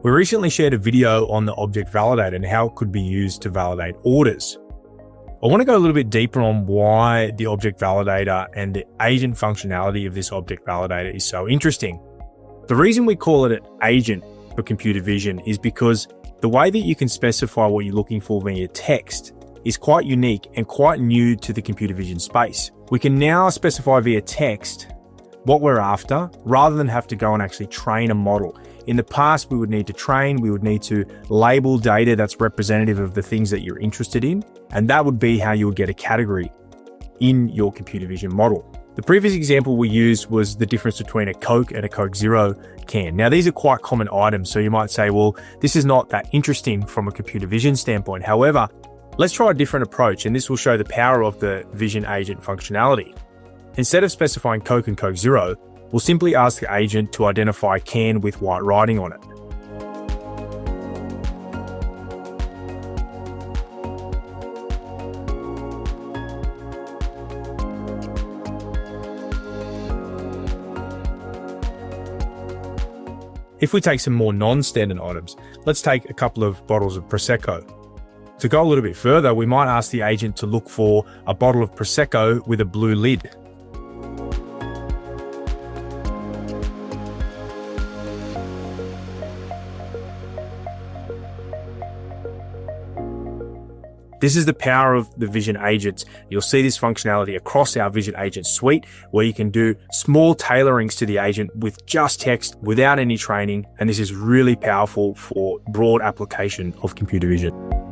We recently shared a video on the Object Validator and how it could be used to validate orders. I want to go a little bit deeper on why the Object Validator and the agent functionality of this Object Validator is so interesting. The reason we call it an agent for computer vision is because the way that you can specify what you're looking for via text is quite unique and quite new to the computer vision space. We can now specify via text what we're after rather than have to go and actually train a model. In the past, we would need to train, we would need to label data that's representative of the things that you're interested in, and that would be how you would get a category in your computer vision model. The previous example we used was the difference between a Coke and a Coke Zero can. Now, these are quite common items, so you might say, well, this is not that interesting from a computer vision standpoint. However, let's try a different approach, and this will show the power of the Vision Agent functionality. Instead of specifying Coke and Coke Zero, we'll simply ask the agent to identify a can with white writing on it. If we take some more non-standard items, let's take a couple of bottles of Prosecco. To go a little bit further, we might ask the agent to look for a bottle of Prosecco with a blue lid. This is the power of the Vision Agents. You'll see this functionality across our Vision Agent suite, where you can do small tailorings to the agent with just text without any training. And this is really powerful for broad application of computer vision.